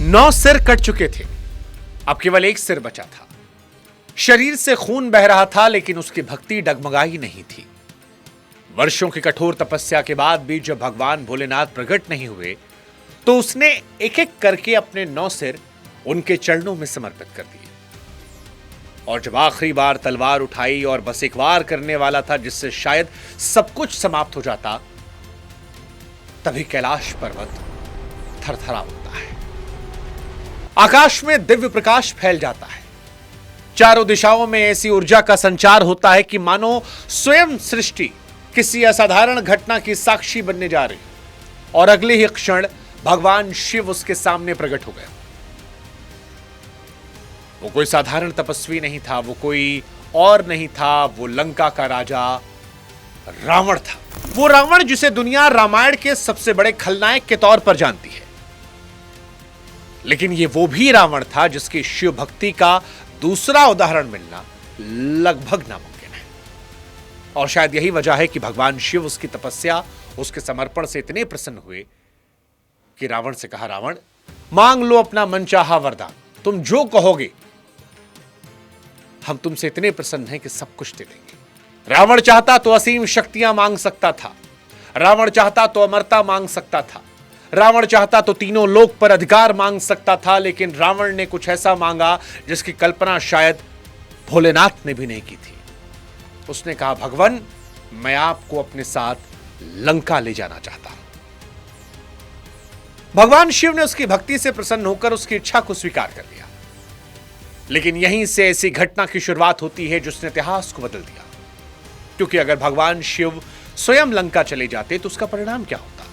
9 सिर कट चुके थे, अब केवल एक सिर बचा था। शरीर से खून बह रहा था, लेकिन उसकी भक्ति डगमगाई नहीं थी। वर्षों की कठोर तपस्या के बाद भी जब भगवान भोलेनाथ प्रकट नहीं हुए, तो उसने एक एक करके अपने 9 सिर उनके चरणों में समर्पित कर दिए। और जब आखिरी बार तलवार उठाई और बस एक वार करने वाला था जिससे शायद सब कुछ समाप्त हो जाता, तभी कैलाश पर्वत थरथरा उठता है। आकाश में दिव्य प्रकाश फैल जाता है। चारों दिशाओं में ऐसी ऊर्जा का संचार होता है कि मानो स्वयं सृष्टि किसी असाधारण घटना की साक्षी बनने जा रही, और अगले ही क्षण भगवान शिव उसके सामने प्रकट हो गया। वो कोई साधारण तपस्वी नहीं था, वो कोई और नहीं था, वो लंका का राजा रावण था। वो रावण जिसे दुनिया रामायण के सबसे बड़े खलनायक के तौर पर जानती है, लेकिन ये वो भी रावण था जिसकी शिव भक्ति का दूसरा उदाहरण मिलना लगभग नामुमकिन है। और शायद यही वजह है कि भगवान शिव उसकी तपस्या, उसके समर्पण से इतने प्रसन्न हुए कि रावण से कहा, रावण मांग लो अपना मनचाहा वरदान, तुम जो कहोगे हम तुमसे इतने प्रसन्न हैं कि सब कुछ दे देंगे। रावण चाहता तो असीम शक्तियां मांग सकता था, रावण चाहता तो अमरता मांग सकता था, रावण चाहता तो तीनों लोक पर अधिकार मांग सकता था, लेकिन रावण ने कुछ ऐसा मांगा जिसकी कल्पना शायद भोलेनाथ ने भी नहीं की थी। उसने कहा, भगवान मैं आपको अपने साथ लंका ले जाना चाहता हूं। भगवान शिव ने उसकी भक्ति से प्रसन्न होकर उसकी इच्छा को स्वीकार कर लिया। लेकिन यहीं से ऐसी घटना की शुरुआत होती है जिसने इतिहास को बदल दिया। क्योंकि अगर भगवान शिव स्वयं लंका चले जाते तो उसका परिणाम क्या होता?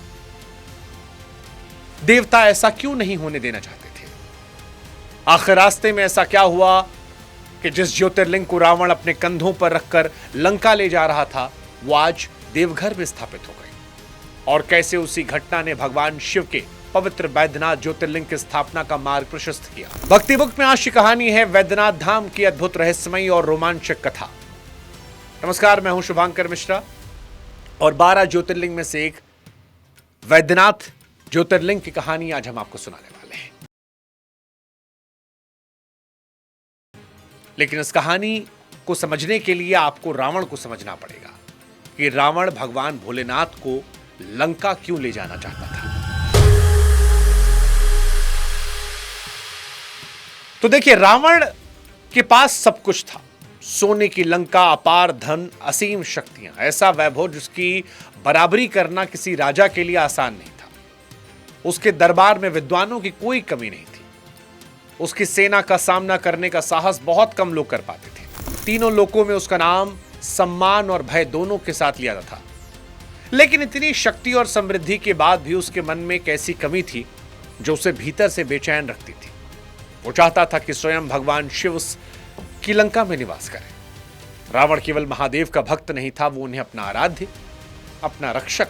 देवता ऐसा क्यों नहीं होने देना चाहते थे? आखिर रास्ते में ऐसा क्या हुआ कि जिस ज्योतिर्लिंग को रावण अपने कंधों पर रखकर लंका ले जा रहा था, वो आज देवघर में स्थापित हो गई? और कैसे उसी घटना ने भगवान शिव के पवित्र वैद्यनाथ ज्योतिर्लिंग की स्थापना का मार्ग प्रशस्त किया? भक्ति बुक में आज की कहानी है वैद्यनाथ धाम की अद्भुत रहस्यमयी और रोमांचक कथा। नमस्कार, मैं हूं शुभांकर मिश्रा और 12 ज्योतिर्लिंग में से एक वैद्यनाथ ज्योतिर्लिंग की कहानी आज हम आपको सुनाने वाले हैं। लेकिन इस कहानी को समझने के लिए आपको रावण को समझना पड़ेगा कि रावण भगवान भोलेनाथ को लंका क्यों ले जाना चाहता था। तो देखिए, रावण के पास सब कुछ था, सोने की लंका, अपार धन, असीम शक्तियां, ऐसा वैभव जिसकी बराबरी करना किसी राजा के लिए आसान नहीं था। उसके दरबार में विद्वानों की कोई कमी नहीं थी। उसकी सेना का सामना करने का साहस बहुत कम लोग कर पाते थे। तीनों लोकों में उसका नाम सम्मान और भय दोनों के साथ लिया था। लेकिन इतनी शक्ति और समृद्धि के बाद भी उसके मन में एक ऐसी कमी थी जो उसे भीतर से बेचैन रखती थी। वो चाहता था कि स्वयं भगवान शिव की लंका में निवास करे। रावण केवल महादेव का भक्त नहीं था, वो उन्हें अपना आराध्य, अपना रक्षक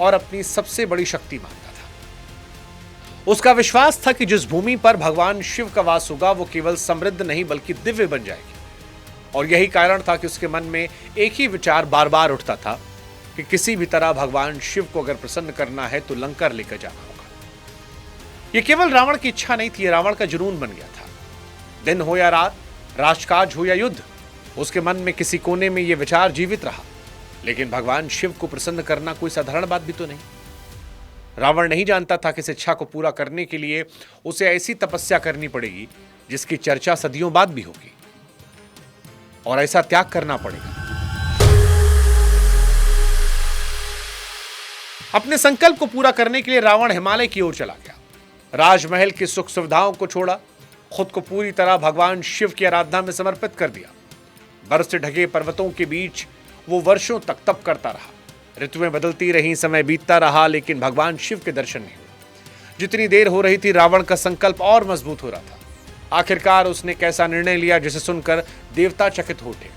और अपनी सबसे बड़ी शक्ति मानता था। उसका विश्वास था कि जिस भूमि पर भगवान शिव का वास होगा वो केवल समृद्ध नहीं बल्कि दिव्य बन जाएगी। और यही कारण था कि उसके मन में एक ही विचार बार बार उठता था कि किसी भी तरह भगवान शिव को अगर प्रसन्न करना है तो लंका लेकर जाना होगा। यह केवल रावण की इच्छा नहीं थी, रावण का जुनून बन गया था। दिन हो या रात, राजकाज हो या युद्ध, उसके मन में किसी कोने में यह विचार जीवित रहा। लेकिन भगवान शिव को प्रसन्न करना कोई साधारण बात भी तो नहीं। रावण नहीं जानता था कि इस इच्छा को पूरा करने के लिए उसे ऐसी तपस्या करनी पड़ेगी जिसकी चर्चा सदियों बाद भी होगी, और ऐसा त्याग करना पड़ेगा। अपने संकल्प को पूरा करने के लिए रावण हिमालय की ओर चला गया। राजमहल की सुख सुविधाओं को छोड़ा, खुद को पूरी तरह भगवान शिव की आराधना में समर्पित कर दिया। बर्फ से ढके पर्वतों के बीच वो वर्षों तक तप करता रहा। ऋतुएं बदलती रहीं, समय बीतता रहा, लेकिन भगवान शिव के दर्शन नहीं हुए। जितनी देर हो रही थी, रावण का संकल्प और मजबूत हो रहा था। आखिरकार उसने एक ऐसा निर्णय लिया जिसे सुनकर देवता चकित हो उठे।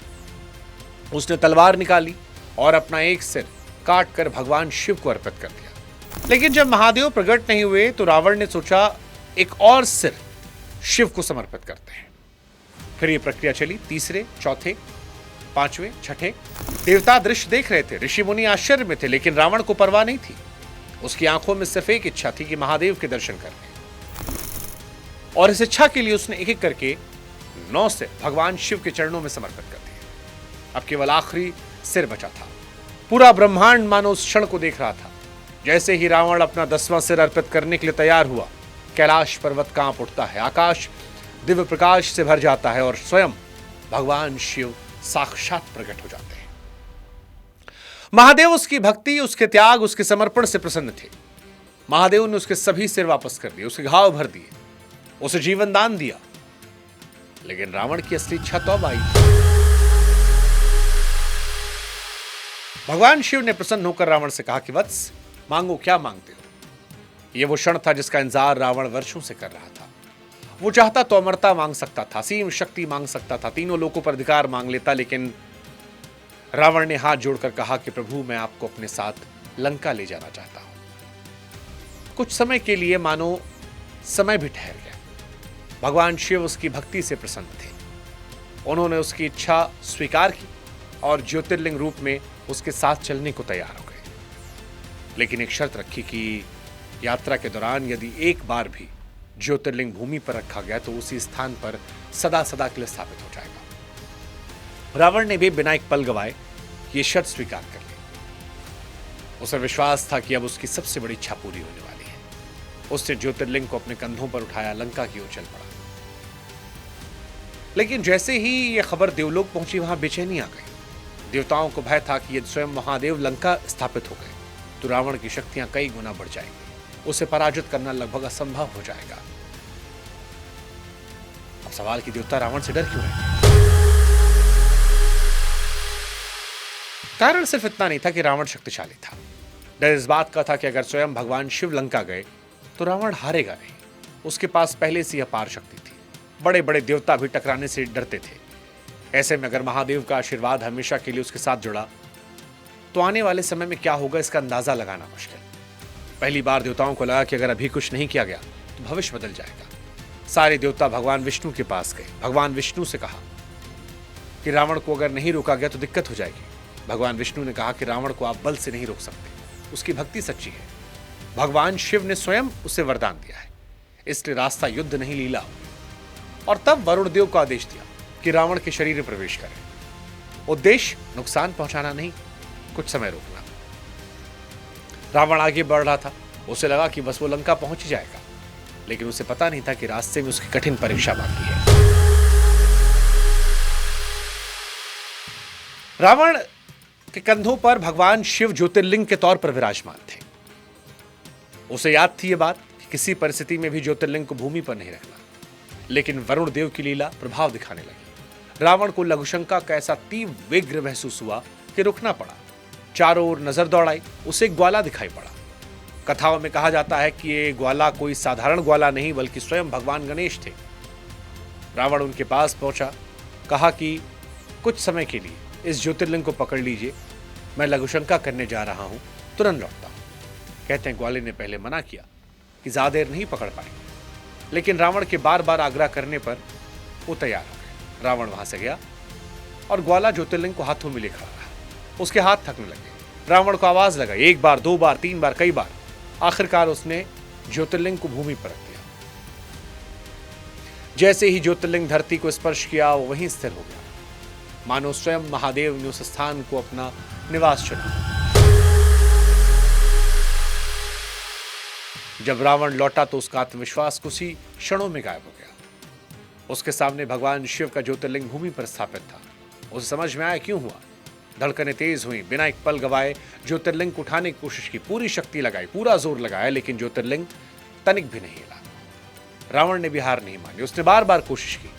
उसने तलवार निकाली और अपना एक सिर काट कर भगवान शिव को अर्पित कर दिया। लेकिन जब महादेव प्रकट नहीं हुए तो रावण ने सोचा, एक और सिर शिव को समर्पित करते हैं। फिर यह प्रक्रिया चली। तीसरे, चौथे, पांचवें, छठे देवता दृश्य देख रहे थे। ऋषि मुनि आश्चर्य में थे, लेकिन रावण को परवाह नहीं थी। उसकी आंखों में सिर्फ एक इच्छा थी कि महादेव के दर्शन करने। और इस इच्छा के लिए उसने एक एक करके 9 सिर भगवान शिव के चरणों में समर्पित कर दिए। अब केवल आखिरी सिर बचा था। पूरा ब्रह्मांड मानो उस क्षण को देख रहा था। जैसे ही रावण अपना 10वां सिर अर्पित करने के लिए तैयार हुआ, कैलाश पर्वत कांप उठता है, आकाश दिव्य प्रकाश से भर जाता है और स्वयं भगवान शिव साक्षात प्रकट हो जाते हैं। महादेव उसकी भक्ति, उसके त्याग, उसके समर्पण से प्रसन्न थे। महादेव ने उसके सभी सिर वापस कर दिए, उसके घाव भर दिए, उसे जीवन दान दिया। लेकिन रावण की असली इच्छा तो अब आई। भगवान शिव ने प्रसन्न होकर रावण से कहा कि वत्स, मांगो, क्या मांगते हो? यह वो क्षण था जिसका इंतजार रावण वर्षों से कर रहा था। वो चाहता तो अमरता मांग सकता था, असीम शक्ति मांग सकता था, तीनों लोकों पर अधिकार मांग लेता, लेकिन रावण ने हाथ जोड़कर कहा कि प्रभु, मैं आपको अपने साथ लंका ले जाना चाहता हूं। कुछ समय के लिए मानो समय भी ठहर गया। भगवान शिव उसकी भक्ति से प्रसन्न थे। उन्होंने उसकी इच्छा स्वीकार की और ज्योतिर्लिंग रूप में उसके साथ चलने को तैयार हो गए। लेकिन एक शर्त रखी कि यात्रा के दौरान यदि एक बार भी ज्योतिर्लिंग भूमि पर रखा गया तो उसी स्थान पर सदा सदा के लिए स्थापित हो जाएगा। रावण ने भी बिना एक पल गवाए ये शर्त स्वीकार कर ली। उसे विश्वास था कि अब उसकी सबसे बड़ी इच्छा पूरी होने वाली है। उसने ज्योतिर्लिंग को अपने कंधों पर उठाया, लंका की ओर चल पड़ा। लेकिन जैसे ही यह खबर देवलोक पहुंची, वहां बेचैनी आ गई। देवताओं को भय था कि यदि स्वयं महादेव लंका स्थापित हो गए तो रावण की शक्तियां कई गुना बढ़ जाएंगी, उसे पराजित करना लगभग असंभव हो जाएगा। अब सवाल कि देवता रावण से डर क्यों रहे? कारण सिर्फ इतना नहीं था कि रावण शक्तिशाली था। डर इस बात का था कि अगर स्वयं भगवान शिव लंका गए तो रावण हारेगा नहीं। उसके पास पहले से अपार शक्ति थी। बड़े बड़े देवता भी टकराने से डरते थे। ऐसे में अगर महादेव का आशीर्वाद हमेशा के लिए उसके साथ जुड़ा तो आने वाले समय में क्या होगा इसका अंदाजा लगाना मुश्किल। पहली बार देवताओं को लगा कि अगर अभी कुछ नहीं किया गया तो भविष्य बदल जाएगा। सारे देवता भगवान विष्णु के पास गए। भगवान विष्णु से कहा कि रावण को अगर नहीं रोका गया तो दिक्कत हो जाएगी। भगवान विष्णु ने कहा कि रावण को आप बल से नहीं रोक सकते, उसकी भक्ति सच्ची है। भगवान शिव ने स्वयं उसे वरदान दिया है, इसलिए रास्ता युद्ध नहीं लीला। और तब वरुण देव को आदेश दिया कि रावण के शरीर में प्रवेश करें। उद्देश्य नुकसान पहुंचाना नहीं, कुछ समय रोकना। रावण आगे बढ़ रहा था। उसे लगा कि बस वो लंका पहुंच ही जाएगा, लेकिन उसे पता नहीं था कि रास्ते में उसकी कठिन परीक्षा बाकी है। रावण के कंधों पर भगवान शिव ज्योतिर्लिंग के तौर पर विराजमान थे। उसे याद थी ये बात कि किसी परिस्थिति में भी ज्योतिर्लिंग को भूमि पर नहीं रखना। लेकिन वरुण देव की लीला प्रभाव दिखाने लगी। रावण को लघुशंका का ऐसा तीव्र विग्रह महसूस हुआ कि रुकना पड़ा। चारों ओर नजर दौड़ाई, उसे एक ग्वाला दिखाई पड़ा। कथाओं में कहा जाता है कि ये ग्वाला कोई साधारण ग्वाला नहीं बल्कि स्वयं भगवान गणेश थे। रावण उनके पास पहुंचा, कहा कि कुछ समय के लिए इस ज्योतिर्लिंग को पकड़ लीजिए, मैं लघुशंका करने जा रहा हूं, तुरंत लौटता हूं। कहते हैं ग्वाले ने पहले मना किया कि ज्यादा देर नहीं पकड़ पाएंगे, लेकिन रावण के बार बार आग्रह करने पर वो तैयार हो गए। रावण वहां से गया और ग्वाला ज्योतिर्लिंग को हाथों में ले खड़ा रहा। उसके हाथ थकने लगे। रावण को आवाज लगाई, एक बार, दो बार, तीन बार, कई बार। आखिरकार उसने ज्योतिर्लिंग को भूमि पर रख दिया। जैसे ही ज्योतिर्लिंग धरती को स्पर्श किया वो वहीं स्थिर हो गया, मानो स्वयं महादेव ने उस स्थान को अपना निवास चुना। जब रावण लौटा तो उसका आत्मविश्वास कुछ ही क्षणों में गायब हो गया। उसके सामने भगवान शिव का ज्योतिर्लिंग भूमि पर स्थापित था। उसे समझ में आया क्यों हुआ। धड़कनें तेज हुई। बिना एक पल गवाए ज्योतिर्लिंग को उठाने की कोशिश की, पूरी शक्ति लगाई, पूरा जोर लगाया, लेकिन ज्योतिर्लिंग तनिक भी नहीं हिला। रावण ने भी हार नहीं मानी। उसने बार बार कोशिश की,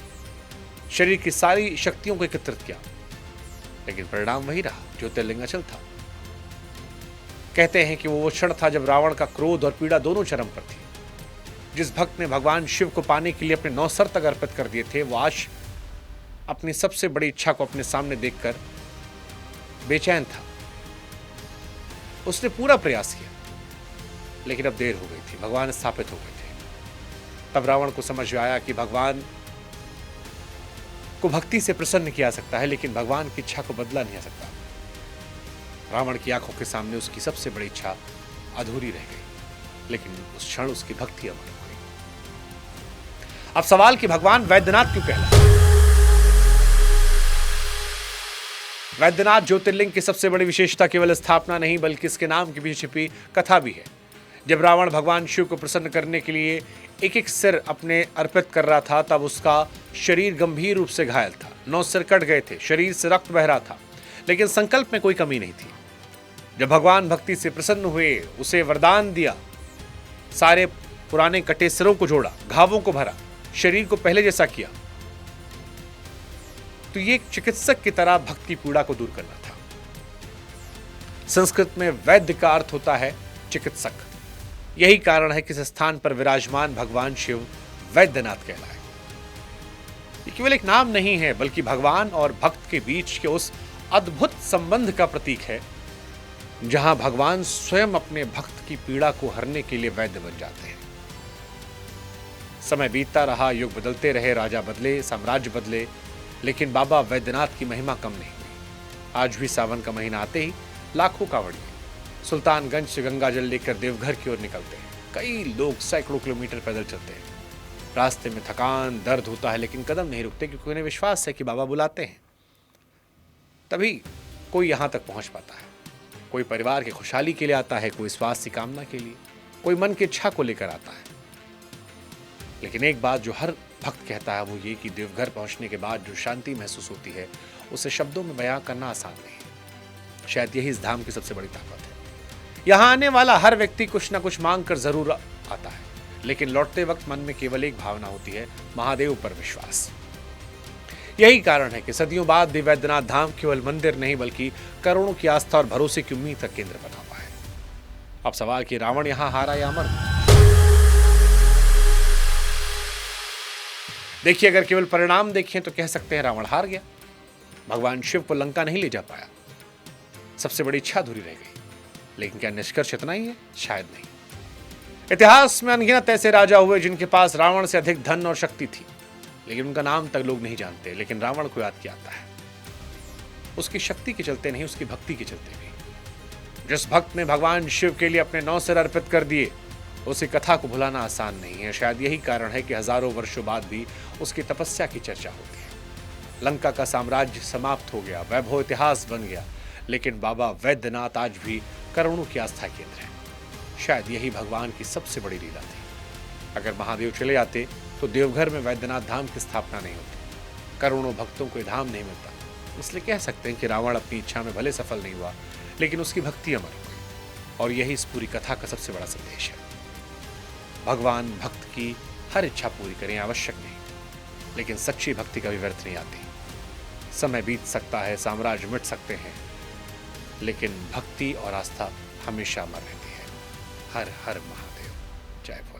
शरीर की सारी शक्तियों को एकत्रित किया, लेकिन परिणाम वही रहा, ज्योतिर्लिंग अचल था। कहते हैं कि वो क्षण था जब रावण का क्रोध और पीड़ा दोनों चरम पर थी। जिस भक्त ने भगवान शिव को पाने के लिए अपने 9 सर तक अर्पित कर दिए थे, वो आज अपनी सबसे बड़ी इच्छा को अपने सामने देखकर बेचैन था। उसने पूरा प्रयास किया, लेकिन अब देर हो गई थी। भगवान स्थापित हो गए थे। तब रावण को समझ आया कि भगवान को भक्ति से प्रसन्न किया जा सकता है, लेकिन भगवान की इच्छा को बदला नहीं जा सकता। रावण की आंखों के सामने उसकी सबसे बड़ी इच्छा अधूरी रह गई, लेकिन उस क्षण उसकी भक्ति अमर हो गई। अब सवाल कि भगवान वैद्यनाथ क्यों कहलाए? वैद्यनाथ ज्योतिर्लिंग की सबसे बड़ी विशेषता केवल स्थापना नहीं बल्कि इसके नाम के पीछे छिपी कथा भी है। जब रावण भगवान शिव को प्रसन्न करने के लिए एक एक सिर अपने अर्पित कर रहा था, तब उसका शरीर गंभीर रूप से घायल था। 9 सिर कट गए थे, शरीर से रक्त बह रहा था, लेकिन संकल्प में कोई कमी नहीं थी। जब भगवान भक्ति से प्रसन्न हुए, उसे वरदान दिया, सारे पुराने कटे सिरों को जोड़ा, घावों को भरा, शरीर को पहले जैसा किया, तो ये एक चिकित्सक की तरह भक्ति पीड़ा को दूर करना था। संस्कृत में वैद्य का अर्थ होता है चिकित्सक। यही कारण है कि इस स्थान पर विराजमान भगवान शिव वैद्यनाथ कहलाए। ये केवल एक नाम नहीं है बल्कि भगवान और भक्त के बीच के उस अद्भुत संबंध का प्रतीक है, जहां भगवान स्वयं अपने भक्त की पीड़ा को हरने के लिए वैद्य बन जाते हैं। समय बीतता रहा, युग बदलते रहे, राजा बदले, साम्राज्य बदले, लेकिन बाबा वैद्यनाथ की महिमा कम नहीं हुई। आज भी सावन का महीना आते ही लाखों कांवड़िए सुल्तानगंज से गंगा जल लेकर देवघर की ओर निकलते हैं। कई लोग सैकड़ों किलोमीटर पैदल चलते हैं। रास्ते में थकान, दर्द होता है, लेकिन कदम नहीं रुकते क्योंकि उन्हें विश्वास है कि बाबा बुलाते हैं। तभी कोई यहाँ तक पहुँच पाता है। कोई परिवार की खुशहाली के लिए आता है, कोई स्वास्थ्य की कामना के लिए, कोई मन की इच्छा को लेकर आता है। लेकिन एक बात जो हर भक्त कहता है वो ये कि देवघर पहुंचने के बाद जो शांति महसूस होती है, उसे शब्दों में बयां करना आसान नहीं है। शायद यही इस धाम की सबसे बड़ी ताकत है। यहाँ आने वाला हर व्यक्ति कुछ ना कुछ मांग कर जरूर आता है, लेकिन लौटते वक्त मन में केवल एक भावना होती है, महादेव पर विश्वास। यही कारण है कि सदियों बाद भी वैद्यनाथ धाम केवल मंदिर नहीं बल्कि करोड़ों की आस्था और भरोसे की उम्मीद का केंद्र बना हुआ है। अब सवाल कि रावण यहाँ हारा या अमर? देखिए, अगर केवल परिणाम देखें तो कह सकते हैं रावण हार गया। भगवान शिव को लंका नहीं ले जा पाया, सबसे बड़ी इच्छा अधूरी रह गई। लेकिन क्या निष्कर्ष इतना ही है? शायद नहीं। इतिहास में अनगिनत ऐसे राजा हुए जिनके पास रावण से अधिक धन और शक्ति थी, लेकिन उनका नाम तक लोग नहीं जानते। लेकिन रावण को याद किया जाता है, उसकी शक्ति के चलते नहीं, उसकी भक्ति के चलते भी। जिस भक्त ने भगवान शिव के लिए अपने 9 सिर अर्पित कर दिए, उसी कथा को भुलाना आसान नहीं है। शायद यही कारण है कि हजारों वर्षों बाद भी उसकी तपस्या की चर्चा होती है। लंका का साम्राज्य समाप्त हो गया, वैभव इतिहास बन गया, लेकिन बाबा वैद्यनाथ आज भी करोड़ों की आस्था केंद्र है। शायद यही भगवान की सबसे बड़ी लीला थी। अगर महादेव चले जाते तो देवघर में वैद्यनाथ धाम की स्थापना नहीं होती, करोड़ों भक्तों को धाम नहीं मिलता। इसलिए कह सकते हैं कि रावण अपनी इच्छा में भले सफल नहीं हुआ, लेकिन उसकी भक्ति अमर हो गई। और यही इस पूरी कथा का सबसे बड़ा संदेश है। भगवान भक्त की हर इच्छा पूरी करें आवश्यक नहीं, लेकिन सच्ची भक्ति कभी व्यर्थ नहीं आती। समय बीत सकता है, साम्राज्य मिट सकते हैं, लेकिन भक्ति और आस्था हमेशा अमर रहती है। हर हर महादेव। जय भोले।